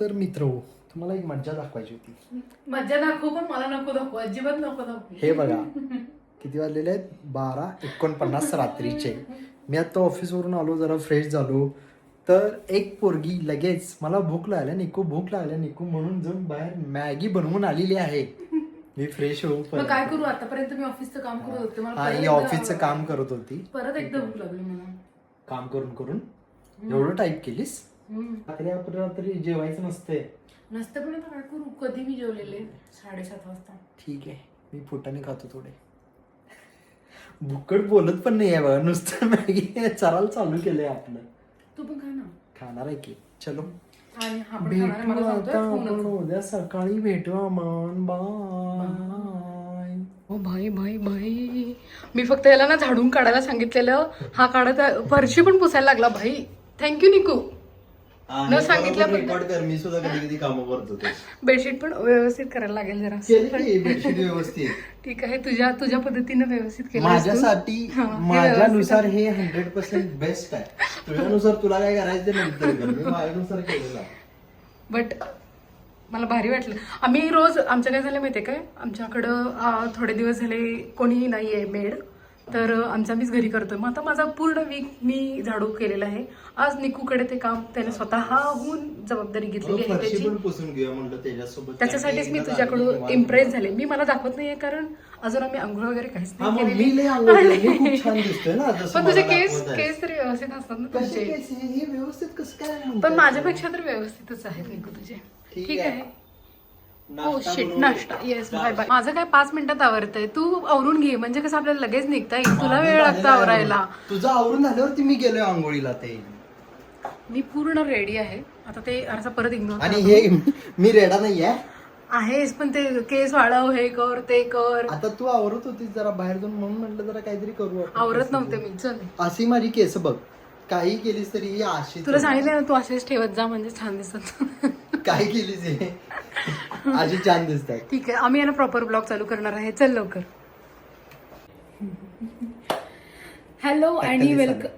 तर मित्र तुम्हाला एक मज्जा दाखवायची होती. मज्जा दाखवू पण मला नको दाखवू, अजिबात नको दाखवू. हे बघा किती वाजलेले आहेत 12:49 रात्रीचे. मी आता ऑफिसवरून आलो, जरा फ्रेश झालो, तर एक पोरगी लगेच मला भूक लागल्या निकू म्हणून जाऊन बाहेर मॅगी बनवून आलेली आहे. मी फ्रेश होऊ मग काय करू, आतापर्यंत मी ऑफिसचं काम करत होते, मला परत ही एकदा ऑफिसचं काम करत होती. परत एकदा भूक लागली मला. काम करून करून एवढं टाईप केलीस. रात्री आपण रात्री जेवायचं नसते. नसतं पण आता काय करू, कधी मी जेवलेले 7:30 वाजता. ठीक आहे, मी फुटाने खातो थोडे. भुक्कड बोलत पण नाही आहे बघा, नुसतं मॅगी चराल चालू केलंय आपलं. तू पण खा ना. खाणार आहे की, चलो आणि हा पण खाणार आहे, मला सांगतोय आपण उद्या सकाळी भेटू अमन. बाय. ओ भाई भाई भाई, मी फक्त याला ना झाडून काढायला सांगितलेलं, हा काढत फरशी पण पुसायला लागला भाई. थँक्यू निकू. न सांगितलं रेकॉर्ड कर, मी सुद्धा कधी कधी कामं करतो ते. बेडशीट पण व्यवस्थित करायला लागेल जरा. बेडशीट व्यवस्थित. ठीक आहे, तुझ्या पद्धतीने व्यवस्थित केलं. माझ्यासाठी माझ्यानुसार हे 100% बेस्ट आहे. तुझ्यानुसार तुला काय करायचं ते नंतर कर, मी माझ्यानुसार केलेला. बट मला भारी वाटलं. आम्ही रोज आमच्या काय झालं माहितीये काय, आमच्याकडं थोडे दिवस झाले कोणीही नाहीये मेड, तर आमचं आम्हीच घरी करतोय. मग आता माझा पूर्ण वीक मी झाडू केलेला आहे. आज निकूकडे ते काम त्याने स्वतःहून जबाबदारी घेतलेली आहे त्याची. त्याच्यासाठीच मी तुझ्याकडून इम्प्रेस झाले. मी मला दाखवत नाहीये कारण अजून आम्ही आंघोळ वगैरे काहीच नाही केलेली. पण तुझे केस तरी व्यवस्थित असतात ना तुझे. पण माझ्यापेक्षा तर व्यवस्थितच आहेत निकू तुझे. ठीक आहे. हो शिट, नाश्ता. Yes, bye bye. माझं काय 5 मिनिटात आवरतंय, तू आवरून घे म्हणजे कसं आपल्याला लगेच निघता येईल. तुला वेळ लागतो आवरायला. तुझं आवरून झाल्यावरती मी गेलोय आंघोळीला. ते मी पूर्ण रेडी आहे आता. ते असं परत इग्नोर. आणि हे मी रेडा नाही आहेस, पण ते केस वाढव, हे कर ते कर. आता तू आवरत होतीस जरा बाहेर जाऊन, म्हणून म्हटलं जरा काहीतरी करू. आवरत नव्हते मी. चल, अशी माझी केस बघ, काही केलीस तरी ही अशी. तुला सांगितलं ना तू असेच ठेवत जा म्हणजे छान दिसत. काय केलीस हे अशी छान दिसतात. ठीक आहे, आम्ही याला प्रॉपर ब्लॉग चालू करणार आहे. चल लवकर. हॅलो आणि वेलकम.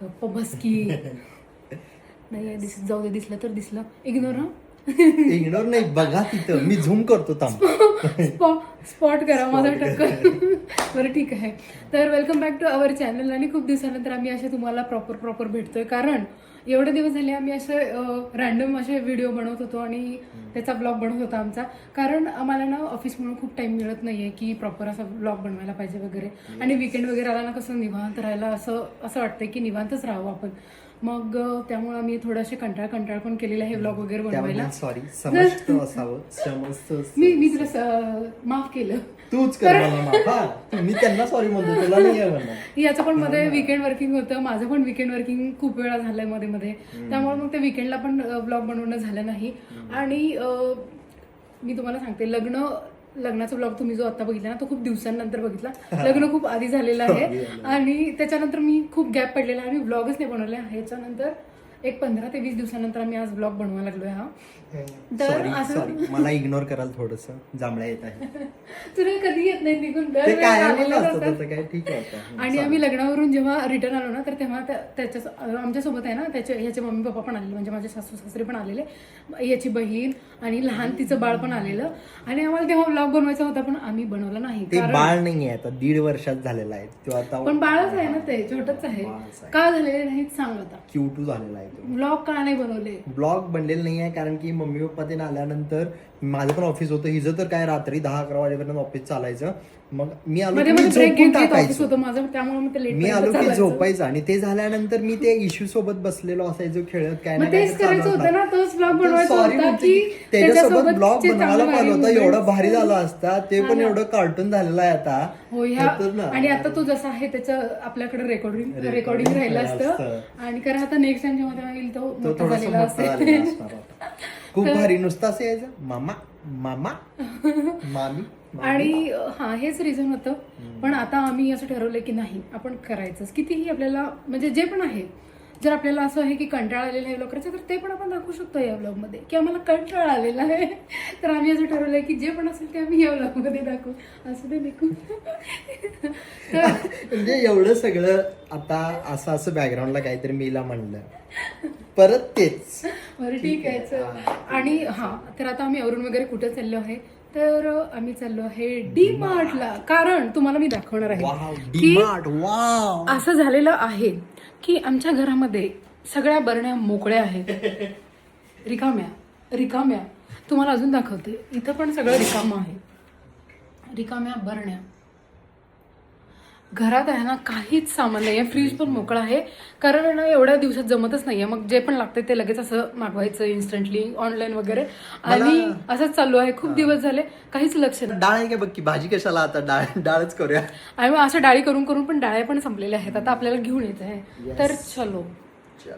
गप्प बसकी. नाही दिसत, जाऊ दे, दिसलं तर दिसलं, इग्नोर. ना इग्नोर नाही, बघा तिथं मी झूम करतो. स्पॉट करा माझा टक्कर. बरं ठीक आहे, तर welcome back to our channel. आणि खूप दिवसानंतर आम्ही असे तुम्हाला प्रॉपर भेटतोय, कारण एवढे दिवस झाले आम्ही असे रॅन्डम असे व्हिडिओ बनवत होतो आणि त्याचा ब्लॉग बनवत होता आमचा. कारण आम्हाला ना ऑफिसमुळे खूप टाइम मिळत नाहीये की प्रॉपर असा ब्लॉग बनवायला पाहिजे वगैरे. आणि विकेंड वगैरे आला ना कसं निवांत राहायला असं वाटतंय की निवांतच राहावं आपण. मग त्यामुळे आम्ही थोडंसे कंटाळ पण केलेला आहे व्लॉग वगैरे बनवायला. सॉरी, समजतं असावं, समजतं. मी तुला माफ केलं. तूच कर मला माफ. मी त्यांना सॉरी म्हणतो, तुला नाही आहे म्हणणार. याचं पण मध्ये विकेंड वर्किंग होतं, माझं पण विकेंड वर्किंग खूप वेळा झालंय मध्ये. त्यामुळे मग ते विकेंडला पण ब्लॉग बनवणं झालं नाही. आणि मी तुम्हाला सांगते, लग्नाचा ब्लॉग तुम्ही जो आता बघितला ना तो खूप दिवसांनंतर बघितला. लग्न खूप आधी झालेलं आहे आणि त्याच्यानंतर मी खूप गॅप पडलेला आहे. आम्ही ब्लॉगच नाही बनवले. ह्याच्यानंतर एक 15 ते 20 दिवसानंतर आम्ही आज ब्लॉग बनवायला लागलोय. हा तर असं मला इग्नोर कराल थोडस, जांभळ्या येत आहे. तुला कधी येत नाही निघून काय ठीक आहे. आणि आम्ही लग्नावरून जेव्हा रिटर्न आलो ना, तर तेव्हा आमच्यासोबत आहे ना ह्याचे मम्मी पप्पा पण आलेले, म्हणजे माझे सासू सासरे पण आलेले, याची बहीण आणि लहान तिचं बाळ पण आलेलं. आणि आम्हाला तेव्हा ब्लॉग बनवायचा होता पण आम्ही बनवला नाही. ते बाळ नाहीये, आता 1.5 वर्षात झालेला आहे तो. आता पण बाळच आहे ना, ते छोटच आहे. का झालेले नाही सांग आता. Q2 झालेला आहे तो. ब्लॉग का नाही बनवले. ब्लॉग बनलेलं नाही आहे कारण की मम्मी पप्पा ते आल्यानंतर माझं पण ऑफिस होतं. हिचं तर काय रात्री 10-11 वाजेपर्यंत ऑफिस चालायचं. मग मी आलो की मी आलो की झोपायचं. आणि ते झाल्यानंतर मी ते इश्यू सोबत बसलेलो असायचो, खेळत काय नाही. त्याच्यासोबत ब्लॉग बनवायला पाहिजे होता, एवढा भारी झाला असता. ते पण एवढं कार्टून झालेलं आहे आता. आणि आता तो जसा आहे त्याचं आपल्याकडे रेकॉर्डिंग राहिलं असतं. आणि कारण आता नेक्स्ट टाइम जेव्हा येईल तो मोठा झालेला असेल. खूप भारी. नुसतं असं यायचं मामा मामा मामी. आणि हेच रिझन होतं. पण आता आम्ही असं ठरवलंय की नाही, आपण करायचंच. कितीही आपल्याला म्हणजे जे पण आहे जर आपल्याला असं आहे की कंटाळा आलेला आहे व्लॉग करायचं तर ते पण आपण दाखवू शकतो या व्लॉगमध्ये की आम्हाला कंटाळा आलेला आहे. तर आम्ही असं ठरवलंय की जे पण असेल ते आम्ही या व्लॉगमध्ये दाखवू. असं ते निघू. तर म्हणजे एवढं सगळं आता असं बॅकग्राऊंडला काहीतरी मीला म्हणलं परत तेच. बरं ठीक आहे चल. आणि हा तर आता आम्ही अरुण वगैरे कुठे चाललो आहे तर आम्ही चाललो आहे डी मार्टला. कारण तुम्हाला मी दाखवणार आहे की डीमार्ट. वाव. असं झालेलं आहे की आमच्या घरामध्ये सगळ्या बरण्या मोकळ्या आहेत. रिकाम्या तुम्हाला अजून दाखवते. इथं पण सगळं रिकामं आहे. रिकाम्या बरण्या. घरात आहे ना काहीच सामान नाही आहे. फ्रीज पण मोकळा आहे कारण आहे ना एवढ्या दिवसात जमतच नाहीये. मग जे पण लागते ते लगेच असं मागवायचं इन्स्टंटली ऑनलाईन वगैरे. आणि असंच चालू आहे. खूप दिवस झाले काहीच लक्ष नाही. डाळ आहे का बघ की भाजी कशाला आता डाळच करूया. आणि मग असं डाळी करून करून पण डाळ्या पण संपलेल्या आहेत. आता आपल्याला घेऊन येत आहे. तर चलो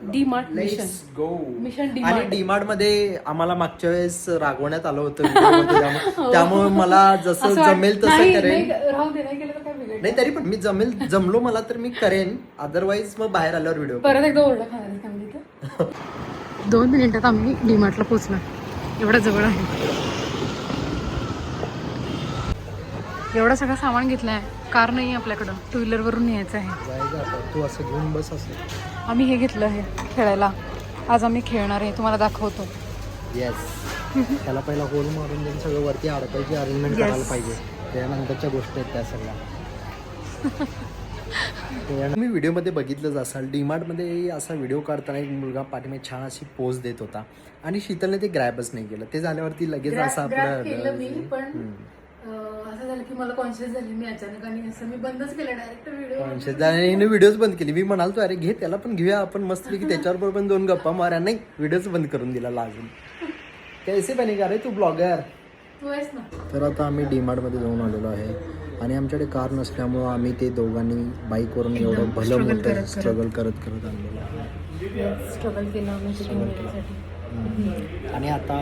डी मार्ट मिशन डी आणि डीमार्ट मध्ये आम्हाला मागच्या वेळेस रागवण्यात आलं होतं व्हिडिओमध्ये. त्यामुळे मला जसं जमेल तसं करेन. राहू दे नाही केलं तर काय बिघडलं. नाही तरी पण मी जमलो मला तर मी करेन. अदरवाईज मग बाहेर आल्यावर व्हिडिओ. परत एकदा ओरडा खाणार का मी तिथं? 2 मिनिटात आम्ही डी मार्टला पोहोचणार. एवढं जवळ आहे. एवढं सगळं सामान घेतलं आहे. कार नाही आपल्याकडं. 2 व्हीलरवरून न्यायचं आहे. जायचं आता. तू असं घेऊन बस असं. आम्ही हे घेतलं आहे खेळायला. आज आम्ही खेळणार आहे. तुम्हाला दाखवतो. येस. त्याला पहिला होल मारून देऊन सगळं वरती अडकायची अरेंजमेंट करायला पाहिजे. त्यानंतरच्या गोष्टी आहेत त्या सगळ्या. मी व्हिडिओमध्ये बघितलंच असाल डीमार्टमध्ये असा व्हिडिओ काढताना एक मुलगा पाठीमागे छान अशी पोज देत होता आणि शीतलने ते ग्रॅबच नाही केलं. ते झाल्यावरती लगेच असं आपलं असं झालं की मला कॉन्शियस झाली मी अचानक आणि असं मी बंदच केलं डायरेक्ट व्हिडिओ. त्याने व्हिडिओज बंद केली. मी म्हणालो अरे घे त्याला पण घेऊया आपण मस्त की त्याच्यावर पण 2 गप्पा मारा. नाही व्हिडिओच बंद करून दिला लाजून. कैसे बनेगा रे तू ब्लॉगर. तू आहेस ना. तर आता आम्ही डीमार्टमध्ये जाऊन आलेलो आहे आणि आमच्याकडे कार नसल्यामुळं आम्ही ते दोघांनी बाईकवरून एवढं भलं मोठं स्ट्रगल करत आणलेलं आहे. स्ट्रगल केलं आम्ही. आणि आता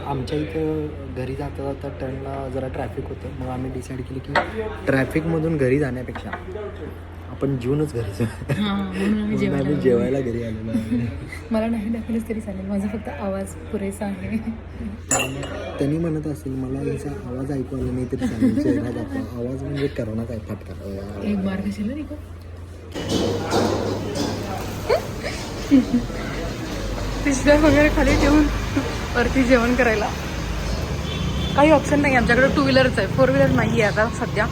आमच्या इथं घरी जाता जाता टर्नला जरा ट्रॅफिक होतं. मग आम्ही डिसाईड केलं की ट्रॅफिकमधून घरी जाण्यापेक्षा आपण जेवूनच घरी जाऊ. म्हणून आम्ही जेवायला घरी आलेलो आहे. मला नाही दाखवलंच तरी चालेल. माझा फक्त आवाज पुरेसा आहे. त्यांनी म्हणत असेल मला याचा आवाज ऐकू आला नाही तरी चालेल. चेहरा दाखवा. आवाज म्हणजे करोना काय फटका. एक बार कशाला निघो. पिशव्या वगैरे खाली ठेवून वरती जेवण करायला काही ऑप्शन नाही. आमच्याकडे 2 व्हीलरच आहे. 4 व्हीलर नाही आहे आता सध्या.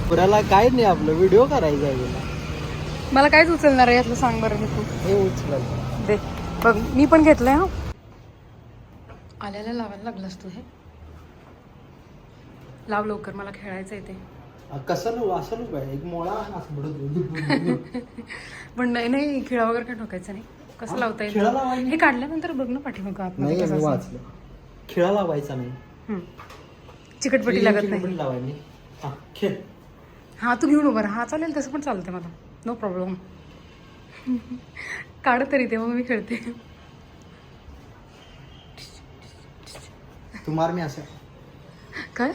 पुराला काय नाही आपलं व्हिडिओ करायचा आहे. मला कायच उचलणार आहे यातलं सांग बरं. तू हे उचल दे बघ. मी पण घेतलंय. हा आल्याला लावायला लागलास तू. हे लाव लवकर मला खेळायचं आहे ते. कसं नको असं नको आहे. एक मोळा असं पण नाही खिळा वगैरे काय ठोकायचं नाही. कसं लावता येईल हे काढल्यानंतर बघ ना पाठीमागं आतमध्ये कसं असं. वाचलं. खिळा लावायचा नाही. चिकटपट्टी लागत नाही. लावायची. हा तू घेऊन उभा राहा. हा चालेल तसं पण चालतं मला. No problem. काढ तरी तेव्हा मी खेळते. तू मार मी असं काय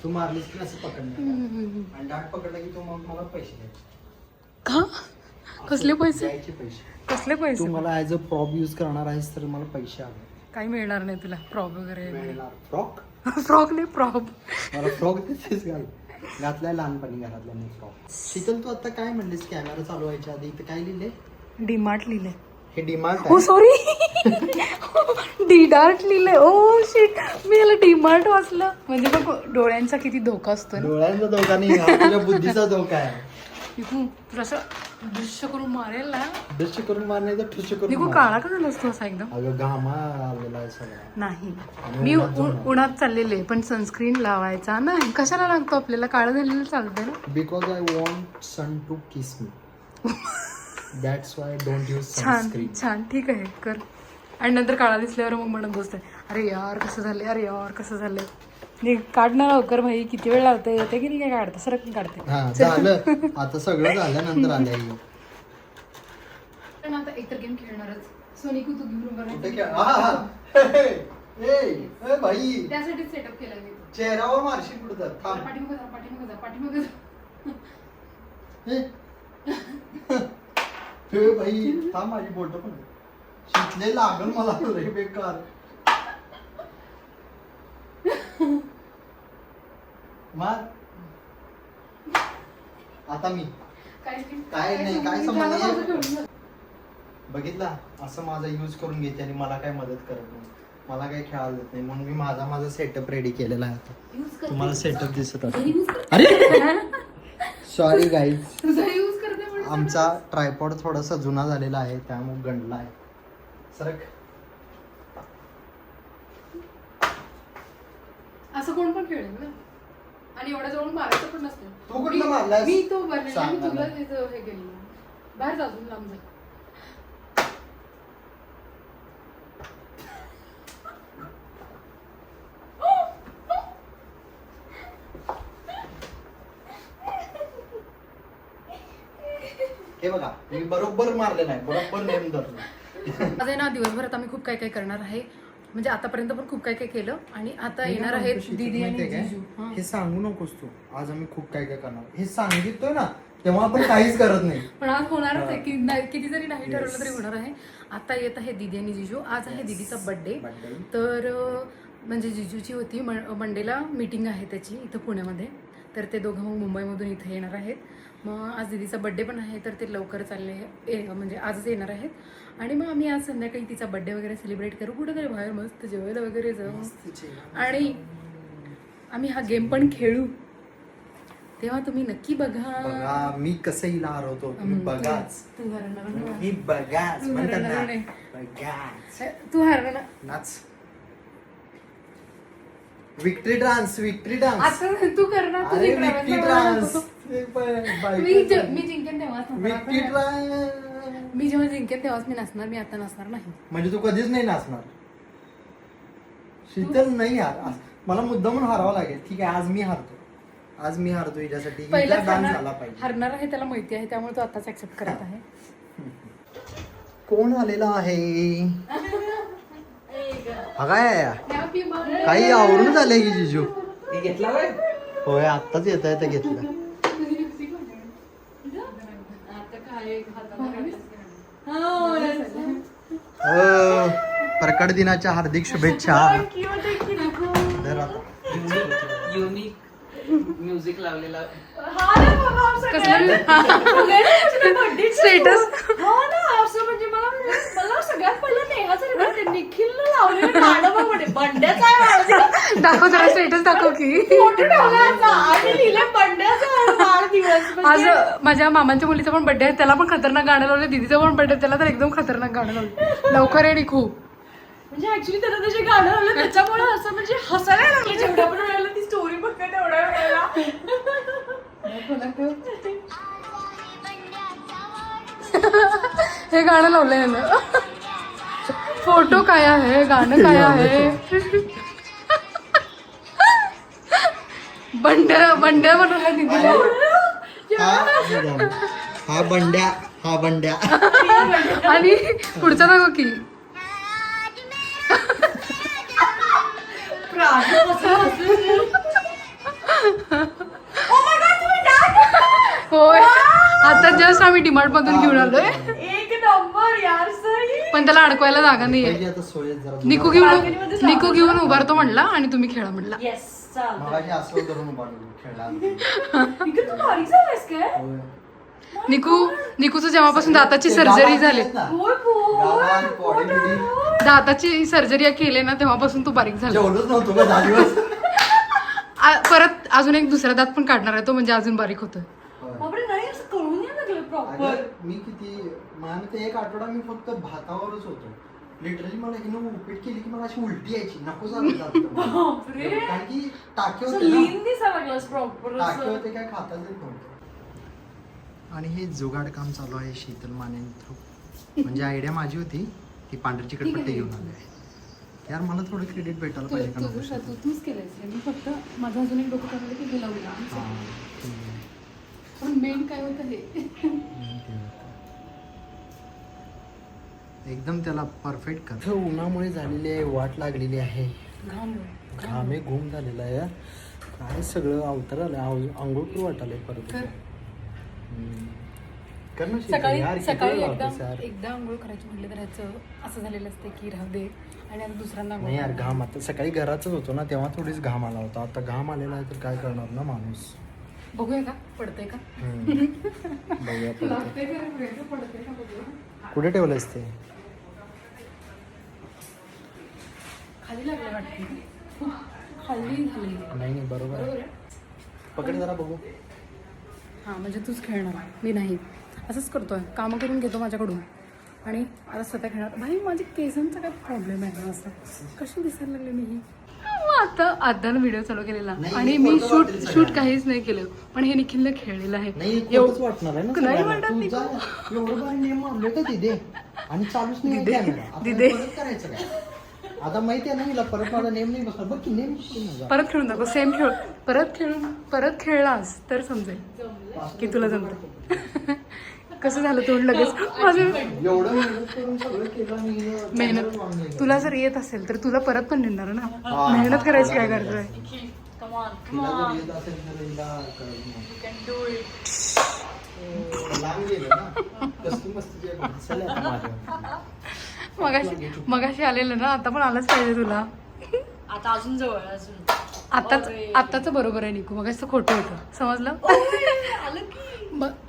तू मारलीस की असं पकडणार आणि डाट पकडला की तू मग मला पैसे द्यायचे. का कसले पैसे. द्यायचे पैसे. कसले पैसे. तू मला ॲज अ प्रॉप यूज करणार आहेस तर मला पैसे हवे. काही मिळणार नाही तुला फ्रॉक वगैरे. फ्रॉक फ्रॉक नाही प्रॉप. मला फ्रॉक दिसेच घातलाय लहानपणी घरातल्या फ्रॉक. शीतल तू आता काय म्हणलीस कॅमेरा चालू व्हायच्या आधी इथं काय लिहिले. डीमार्ट लिहिले. हे डीमार्ट. ओ सॉरी डीडार्ट लिहिले. ओ शिट मी याला डीमार्ट वाचलं. म्हणजे बघ डोळ्यांचा किती धोका असतो. डोळ्यांचा धोका नाही हा तुझ्या बुद्धीचा धोका आहे. तुला असं दृश्य करून मारेल ना. दृश्य करून मारण्याचा ठुश्य करून निघू काळा का झाला असतो असा एकदम. अगं घामा आलेला आहे सगळा. नाही मी उन्हात चाललेले पण सनस्क्रीन लावायचा नाही. कशाला लागतो आपल्याला. काळं झालेलं चालतंय ना. Because I want sun to kiss me. That's why don't use छान सनस्क्रीन. छान ठीक आहे कर. आणि नंतर काळा दिसल्यावर मग म्हणत बसते अरे यार कसं झाले. अरे यार कसं झालंय. काढणार लवकर भाई. किती वेळ लावते येते की नाही काय काढते सरक काढते. हा झालं आता सगळं झालं नंतर आलं. पण आता एकतर गेम खेळणारच. सोनिकू तू घेऊन उभा भाई त्यासाठी सेटअप केला मी. चेहऱ्यावर मारशील कुठं. पाठीमागं जा. हे बाई हा माझी बोट पण शिकले लागल मला रे बेकार. मग आता मी काय नाही काय समज बघितला असं माझा यूज करून घेते आणि मला काय मदत करत नाही, मला काही खेळायला देत नाही, म्हणून मी माझा सेटअप रेडी केलेला आहे आता. तुम्हाला सेटअप दिसत असेल. अरे सॉरी गाईज, आमचा ट्रायपॉड थोडासा जुना झालेला आहे त्यामुळे गंडला आहे. सरक. असं कोण पण खेळेल ना, आणि एवढ्या जवळ मारायचं पण नसतं. तू कुठला मारलास? मी तो मारलेला, सांग मी तुला मला. तिथं हे केलं बाहेर जाऊन लांब जा. हे बघा मी बरोबर मारलेला आहे, बरोबर नेम धरला. आज आहे ना दिवसभरात आम्ही खूप काय काय करणार आहे, म्हणजे आतापर्यंत पण खूप काय काय केलं आणि आता येणार आहेत दीदी आणि जिजू. हा. हे सांगू नकोस तू, आज आम्ही खूप काय काय करणार. हे सांगितलं ना तेव्हा आपण काहीच करत नाही. पण आज होणारच आहे, किती जरी नाही ठरवलं तरी होणार आहे. आता येत आहे दीदी आणि जिजू. आज आहे दीदीचा बर्थडे, तर म्हणजे जिजूची होती मंडेला मीटिंग आहे त्याची इथं पुण्यामध्ये, तर ते दोघं मग मुंबईमधून इथं येणार आहेत. मग आज दीदीचा बड्डे पण आहे, तर ते लवकर म्हणजे आजच येणार आहेत. आणि मग आम्ही आज संध्याकाळी तिचा बड्डे वगैरे सेलिब्रेट करू, कुठेतरी बाहेर मस्त जेवायला वगैरे जाऊ आणि आम्ही हा गेम पण खेळू. तेव्हा तुम्ही नक्की बघा मी कसं हिला हरवतो, तुम्ही बघाच. तू हरणार ना. मी बघाच तू म्हणतात हरणार ना. नाही. बघाच. तू हरणार ना. नाच. Victory dance, victory dance. आता तू करणार, तू अरे जिंकणार. Victory dance. मी जिंकेन तेव्हाच विक्ट्री नसणार. डान्स. मी जेव्हा जिंकेन तेव्हाच मी नसणार, मी आता नसणार नाही. म्हणजे तू कधीच नाही नाचणार. शीतल नाही यार, मला मुद्दा म्हणून हरावं लागेल. ठीक आहे, आज मी हारतो. आज मी हारतो हिच्यासाठी. पहिला डान्स झाला पाहिजे. हरणार आहे त्याला माहिती आहे, त्यामुळे तो आताच ऍक्सेप्ट करत आहे. कोण आलेला आहे? काय काही आवरून झालंय की जिजू? घेतला होय आत्ताच येत आहे, तर घेतलं. प्रकट दिनाच्या हार्दिक शुभेच्छा. धर आता. युनिक म्युझिक लावलेला स्टेटस म्हणजे मला सगळ्यात पहिलं नेहाचं निखिलनं लावलेलं गाणं बघ म्हणे बंड्याचा दाखव जरा, स्टेटस दाखव की. फोटो ठेवला आणि लिहिलं बंड्याचा वाढदिवस. आज माझ्या मामांच्या मुलीचा पण बर्थडे आहे, त्याला पण खतरनाक गाणं लावलं. दीदीचा पण बर्थडे, त्याला तर एकदम खतरनाक गाणं लावलं. लवकर आहे खूप. म्हणजे ऍक्च्युली त्याला त्याचे गाणं लावलं त्याच्यामुळे असं म्हणजे हसायला लागले जेवढ्या पण वेळेला ती स्टोरी बघते तेवढ्या वेळेला. हे गाणं लावलंय ना. फोटो काय आहे, गाणं काय आहे. बंड्या बनवला दीदीला. हा बंड्या, हा बंड्या. आणि पुढचा नको की. होय, आता जस्ट आम्ही डिमार्ट मधून घेऊन आलोय, एक नंबर यार सही. पण त्याला अडकवायला जागा नाहीये. आता सोयीत जरा. निकू घेऊन उभारतो म्हणला आणि तुम्ही खेळा म्हणला. येस चाल. मगाशी असं धरून उभारलो खेळला. तू भारी झालास काय? होय. निकूचं जेव्हापासून दाताची सर्जरी झाली, होय दाताची सर्जरी केली ना, तेव्हापासून तू बारीक झाला. जेवढंच नव्हतं का 10 दिवस. परत अजून एक दुसरा दात पण काढणार आहे तो, म्हणजे अजून बारीक होतं. बापरे, नाही असं कळून नाही लागलं प्रॉपर. अगं, मी किती मान ते एक आठवडा मी फक्त भातावरच होतो. लिटरली मला हिनं उपीट केली की मला अशी उलटी यायची, नको झालं. बापरे. कारण की टाके असं होते ना, लीन दिसायला लागलास प्रॉपर टाके असं. होते काय खाताच येत नव्हतं. आणि हे जुगाड काम चालू आहे शीतल माने थ्रू. म्हणजे आयडिया माझी होती, ती पांढरी चिकटपट्टी घेऊन आली आहे. यार मला थोडं क्रेडिट भेटायला पाहिजे का नको? तूच केलंयस, मी फक्त माझं अजून एक डोकं काढलं की हे लावूया. हां, ठीक आहे. पण मेन काय होतं हे, एकदम त्याला परफेक्ट कर. उन्हामुळे झालेली आहे, वाट लागलेली आहे, घामे घूम झालेला आहे. काय सगळं अवतर आलं आंघोळ करू वाटायलंय परत कर. कर ना शीतल, यार, किती सकाळी वेळ लावतेस यार? एकदा आंघोळ करायची म्हटलं तर ह्याचं असं झालेलं असतं की राहू दे आणि आता दुसऱ्यांदा नाही यार, घाम आता सकाळी घरातच होतो ना तेव्हा थोडीच घाम आला होता. आता घाम आलेला आहे तर काय करणार ना माणूस. बघूया का पडतंय का बघूया पडतं. लागतंय का बघूया, पडतंय का बघूया. कुठे ठेवलंयस ते? खाली लागलं वाटते खाली झाली. नाही बरोबर बरोबर आहे. आहे. पकड जरा बघू. हां म्हणजे तूच खेळणार मी नाही. असंच करतोय, कामं करून घेतो माझ्याकडून आणि आता स्वतः खेळणार. भाई माझे केसांचा काय प्रॉब्लेम आहे ना, असं कशी दिसायला लागले मी ही. आता व्हिडिओ चालू केलेला नाही, आणि हे मी खोटं शूट वाटेल शूट सगळ्यांना. काहीच नाही केलं पण हे निखिलने खेळलेलं आहे. नाही एवढं- एवढंच वाटणार आहे ना नाही सगळ्यांना. वाटत तू नाही. जा, एवढं भारी नेम मारले का तिथे आणि चालूच नाही दिदे, camera. आता दिदे. परत करायचं काय? आता माहिती आहे ना हिला परत माझा नेम नाही बसला. बघ की नेम परत खेळून दाखव. सेम खेळ परत खेळलास तर समजेल की तुला जमतं. कसं झालं तोंड लगेच माझं एवढं मेहनत करून सगळं केलं आणि हिनं मेहनत camera on नाही. तुला जर येत असेल तर तुला परत पण नेणार ना. हा, मेहनत करायची काय तुला करतोय. तिला जर येत असेल तर हिला कळत नाही. लांब गेलं ना. कसली मस्ती जे दिसायला आता माझ्या. मगाशी आलेलं ना, आता पण आलंच पाहिजे तुला. आता अजून जवळ अजून आताच बरोबर आहे निकू. मगाच खोटं होतं समजलं.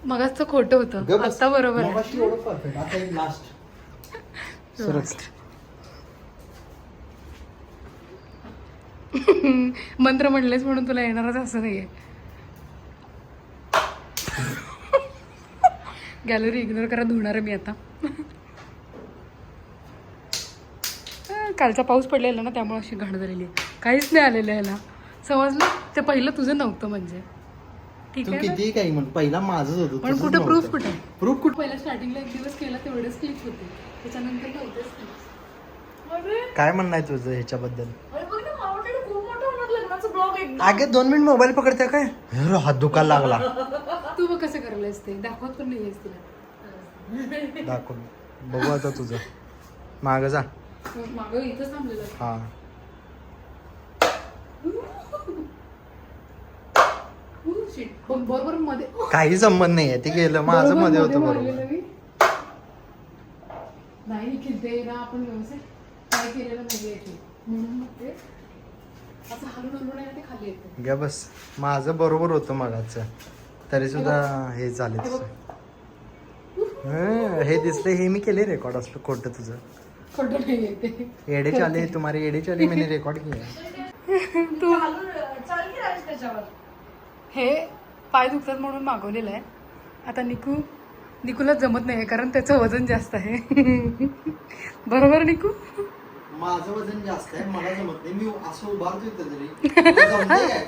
मगाच खोटं होतं गं बस. आता बरोबर आहे. मगाशी एवढं परफेक्ट. आता एक लास्ट. मंत्र म्हणलेच म्हणून तुला येणारच असं नाहीये. गॅलरी इग्नोर करा, धुणार आहे मी आता. कालचा पाऊस पडलेला ना त्यामुळे अशी घाण झालेली आहे. काहीच नाही आलेलं याला समजलं. ते पहिलं तुझं नव्हतं म्हणजे ठीक तू आहे ना? किती काही म्हण, पहिला माझंच होतं. पण कुठं प्रूफ कुठे प्रूफ कुठं? पहिल्या स्टार्टिंगला एक दिवस केला तेवढेच क्लिक होते, त्याच्यानंतर नव्हतेच clips. अरे काय म्हणणं आहे तुझं ह्याच्याबद्दल? अरे बघ ना, मला वाटलं खूप मोठं होणार लग्नाचं ब्लॉग एकदम. आगे 2 मिनिट मोबाईल पकडते काय? अरे, हात दुखायला लागला. तू बघ कसं करायलास ते दाखवत पण नाहीयेस तिला. दाखव बघू आता तुझं. माग जा. मागं इथंच थांबलेलं आहे. हा Shit. बरोबर मध्ये काही संबंध नाहीये. ते गेलं माझं मध्ये होतं बरोबर. मारलेलं मी. नाही निखिल ना आपण व्यवस्थित काय केलेलं नाहीये ते. म्हणून मग ते असं हलून हलून आहे ते खाली येतं. ग बस. माझं बरोबर होतं मगाचं तरी सुद्धा हे झाले हे दिसले. हे मी केले रेकॉर्ड असलं खोटं तुझं. खोटं नाही येते. येडे चाले तुम्हारे येडे चाले मैंने रेकॉर्ड किया. तू चाल की राज त्याच्यावर. हे पाय दुखतात म्हणून मागवलेलं आहे. आता निकूला जमत नाही कारण त्याचं वजन जास्त आहे. बरोबर निकू? माझं वजन जास्त आहे, मला जमत नाही. मी असं उभारतोय तरी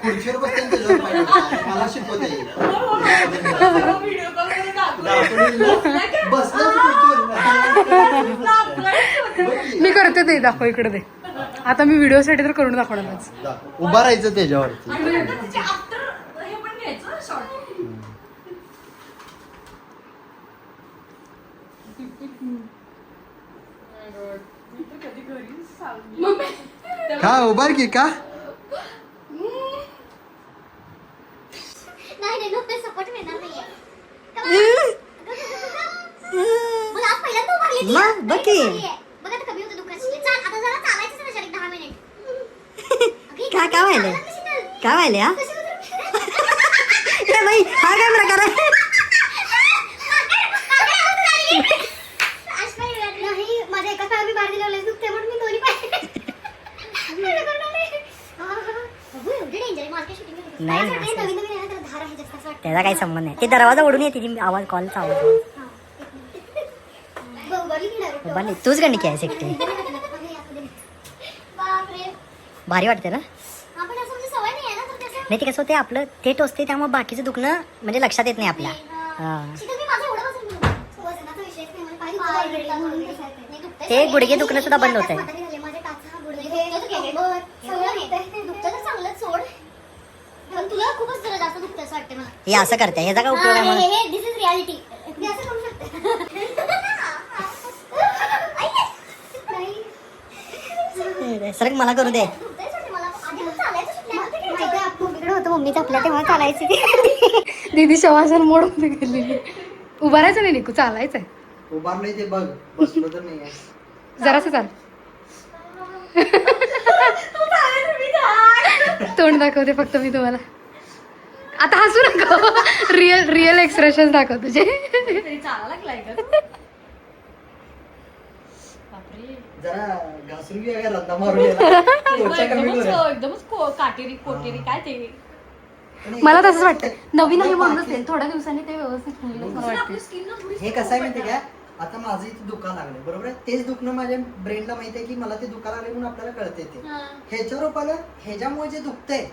खुर्चीवर बसते त्याच्यावर पाय दुखतात. मला शिकवत व्हिडिओ कॉल करून दाखव. मी करते ते दाखव इकडे दे. आता मी व्हिडिओसाठी तर करून दाखवणारच. उभा राहायचं त्याच्यावरती. त्याच्या आफ्टर हे पण घ्यायचं शॉर्ट. का उभार की का? नाही नुसते सपोर्ट मिळणार नाहीये. मला आज पहिल्यांदा उभारली ती. मग बघ की. बघ आता कमी होतं दुखायचं. चाल आता जरा चालायचं ना जरा 10 मिनिट. काय व्हायलंय? काय व्हायलंय हा? ए बाई, हा काय प्रकार आहे? आज काही वेळ नाही. माझ्या एका पायावर मी बाहेर दिलं दुखते म्हणून मी दोन्ही पाय नाही, नवीन असं- नवीन आहे ना, त्याला धार आहे जास्त असं वाटतं. त्याचा काही संबंध नाही. ते दरवाजा ओढून येते ती आवाज, कॉलचा आवाज. उभारली की direct? बरं, तूच गणिकी आहेस एकटी. बापरे. भारी वाटते ना? आपण असं म्हणजे सवय नाही आहे ना, तर त्याचं नाही ते कसं होते आपलं ते टोचते त्यामुळे बाकीचं दुखणं म्हणजे लक्षात येत नाही आपल्या. हा. शीतल, मी माझं एवढं वजन केलं. वजनाचा विषयच नाही. मला पाय दुखतं already. म्हणून कसं आहे ते. नाही, दुखतंय ते सगळं. गुडघे दुखणं सुद्धा बंद होतंय. म्हातारी झाले, माझे टाचा, गुडघे कंबर, सगळं दुखतंय. दुखतं तर चांगलंच सोड. पण तुला खूपच जरा जास्त दुखतं असं वाटतं मला. हे असं करते, ह्याचा काय उपयोग आहे म्हणून. हे दिस इज रियालिटी. मी असं करू शकते. नाही. सरक मला करू दे. दुखतंय सोड मला. आधी पण चालायचं सुटलं. माहिती आहे, आपण इकडे मम्मी झोपल्या तेव्हा चालायची ती. दीदी शवासन मोड मध्ये गेलेली. उभारायचं नाही निकू, चालायचंय. उभार नाही ते बघ, बसलो तर नाही आहे. जरासं चाल. तोंड दाखवते फक्त मी तुम्हाला. आता हसू नका. रिअल एक्सप्रेशन दाखव तुझे. तरी चाला लागलाय का? बापरे. जरा घासून घ्या, रद्दा मारून गेला. त्वचा कमी करूया. एकदमच काटेरी कोटेरी काय ते. मला तसंच वाटतं. नवीन आहे म्हणूनच ते. थोड्या दिवसांनी ते व्यवस्थित होईल असं मला वाटतं. आपली स्किन ना थोडी हे कसं आहे माहितीये का, आता माझं इथे दुखा लागलंय बरोबर आहे. तेच दुखणं माझ्या ब्रेनला माहिती आहे की मला ते दुखा लागले म्हणून आपल्याला कळते ते. ह्याच्यावर पाहिलं, ह्याच्यामुळे जे दुखतंय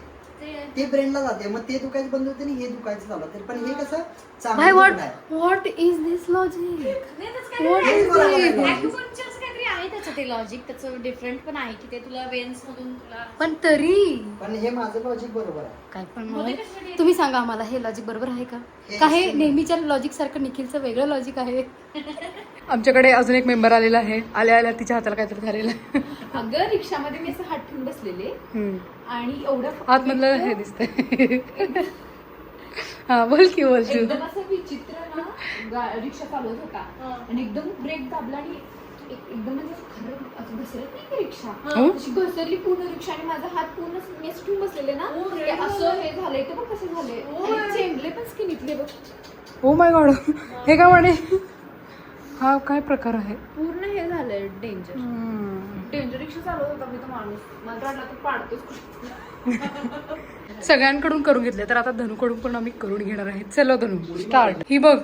ते ब्रेनला जाते, मग ते दुखायचं बंद होते आणि हे दुखायचं झालं तर. पण हे कसं भाई चांगलं आहे. What is this logic? हेच मला म्हणायचं आहे. ऍक्युपंक्चरचं काहीतरी आहे त्याचं ते लॉजिक, त्याचं डिफरंट पण आहे की ते तुला वेन्स मधून तुला पण तरी पण हे माझं लॉजिक बरोबर आहे. काय पण मध्ये मला- कशासाठी तुम्ही सांगा आम्हाला, हे लॉजिक बरोबर आहे का? हे का हे extreme. नेहमीच्या लॉजिक सारखं निखिलचं वेगळं लॉजिक आहे? आमच्याकडे अजून एक मेंबर आलेला आहे. आल्या आल्या तिच्या हाताला काहीतरी झालेलं आहे. अगं रिक्षामध्ये मी असं हात ठेवून बसलेले आणि एवढं आतमधलं हे दिसतंय. हा बोल की बोल तू. एकदम असं विचित्र ना रिक्षा चालवत होता आणि एकदम ब्रेक दाबला आणि एकदम म्हणजे खरं असं घसरत नाही का रिक्षा, अशी घसरली पूर्ण रिक्षा आणि माझा हात पूर्ण मेस ठेवून बसलेले ना, ते असं हे झालंय ते बघ कसं झालंय आणि चेंबले पण स्किनीतले बघ. ओ माय गॉड, हे काय म्हणे? हा काय प्रकार आहे? पूर्ण हे झालंय डेंजर रिक्षा चालवत होता मी तो माणूस. मला वाटलं तर पाडतोच. सगळ्यांकडून करून घेतले, तर आता धनूकडून पण आम्ही करून घेणार आहे. चलो धनू स्टार्ट. ही बघ,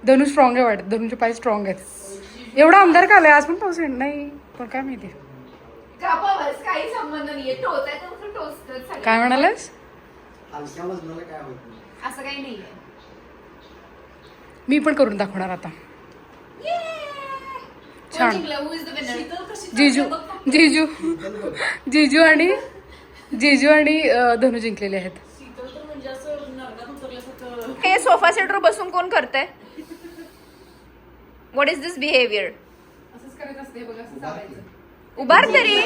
धनू स्ट्रॉंग आहे वाटत. धनूचे पाय स्ट्रॉंग आहेत. एवढा अंधार का आलाय? आज पण पाऊस नाही पण काय माहिती. काही संबंध नाहीये, टोचायचं टोचत. काय म्हणालेस? हलक्या वजनाला काय होत नाही. असं काही नाहीये. मी पण करून दाखवणार आता. छान. जिजू जिजू जिजू आणि धनू जिंकलेले आहेत. हे सोफा सेटवर बसून कोण करतंय? What is this behaviour? असंच करायचं असते बघ, असं चालायचं. उभार तरी.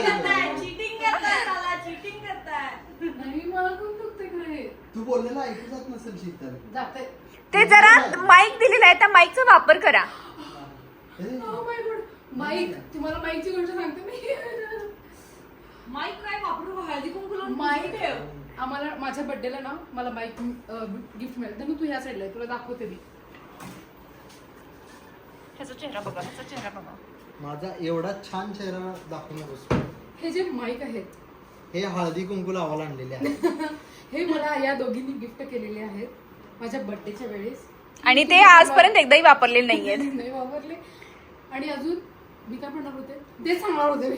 नाही मला खूप दुखते खरे. तू बोललेला ऐकू जात नसेल शीतल. जाते. ते जरा माईक दिलेला आहे, त्या माईकचा वापर करा. माईक, तुम्हाला माईकची गोष्ट सांगते मी. माईक काय वापरू? हळदी कुंकू लावून माईक आम्हाला माझ्या बर्थडेला ना मला माईक गिफ्ट मिळालं. धनू तू ह्या साईडला आहे, तुला दाखवते मी. ह्याचा चेहरा बघा, ह्याचा चेहरा बघा. माझा एवढा छान चेहरा दाखवून बसतो. हे जे माईक आहेत हे हळदी कुंकू लावायला आणलेले आहे. हे मला या दोघींनी गिफ्ट केलेले आहेत माझ्या बर्थडेच्या वेळेस. आणि ते आजपर्यंत एकदाही वापरलेले नाहीयेत. नाही वापरले. आणि अजून मी काय म्हणणार होते, तेच सांगणार होते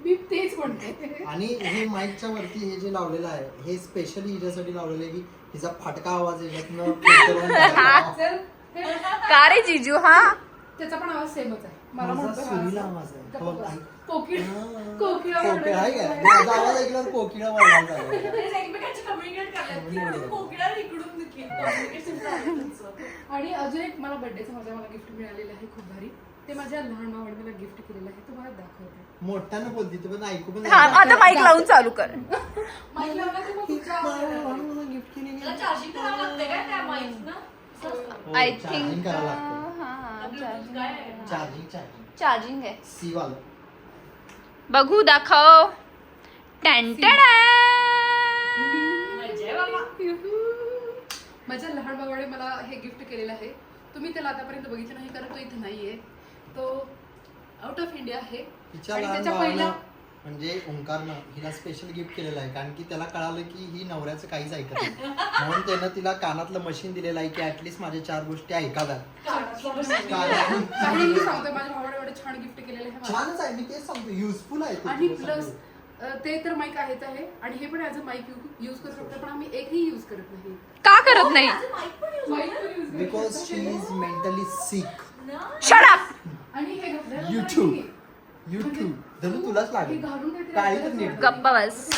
मी तेच म्हणते. आणि हे माईकच्या वरती हे जे लावलेलं आहे हे स्पेशली हिच्यासाठी लावलेलं आहे की हिचा फाटका आवाज येण्यातनं filter होऊन जायला. तर का रे जिजू? हा त्याचा पण आवाज सेमच आहे. मला माझा म्हणतो सुरीला आवाज आहे. हो, ऐक. कोकिळ हा. कोकिळा कोकिळा आहे काय? माझा आवाज ऐकल्यावर कोकिळा वळला झाला. एकमेकांची कम्युनिकेट करतात. कोकिळा इकडून कम्युनिकेशन चालू. आणि अजून एक मला बर्थडेचं मला गिफ्ट मिळालेलं आहे खूप भारी. ते माझ्या लहान भावाने मला गिफ्ट केलेलं आहे. तुम्हाला दाखवते. मोठ्यानं बोलती तू पण ऐकू पण हा, आता माईक लावून चालू कर. माईक लावला की मग तुमचा आवाज येणार. गिफ्ट केलेली त्याला चार्जिंग करावं लागते काय त्या माईक ना? I चार्जिंग think- करावं लागतं. काय आहे? चार्जिंग चार्जिंग आहे. सी वाला. बघू, दाखव. टॅन्टडा. मजा आहे बाबा. माझ्या लहान भावाने मला हे गिफ्ट केलेलं आहे. तुम्ही त्याला आतापर्यंत बघितलं नाही कारण तो इथे नाहीये. तो आउट ऑफ इंडिया आहे. तिच्या आणि लहान त्याच्या पहिल्या भावानं म्हणजे ओंकारनं हिला स्पेशल गिफ्ट केलेलं आहे कारण की त्याला कळालं की ही नवऱ्याचं काहीच ऐकत नाही. म्हणून त्यानं तिला कानातलं मशीन दिलेलं आहे की ऍटलीस्ट माझ्या 4 गोष्टी ऐकाव्यात. काहीही सांगतोय. माझ्या भावाने एवढं छान गिफ्ट केलेलं आहे मला. छानच आहे, मी तेच सांगतो, युजफुल आहे ते आणि तुला प्लस सांगतो. ते तर माईक आहेच आहे आणि हे पण ऍज अ माईक यूज करू शकतो. पण आम्ही एकही यूज करत नाही. का करत नाही? माईक पण use because she is mentally six. Shut up. आणि हे घातलं YouTube. युट्यूब धनु तुलाच हे लागेल. घालून काहीतरी काळी तर आपल्याला नीट. गप्पा बस.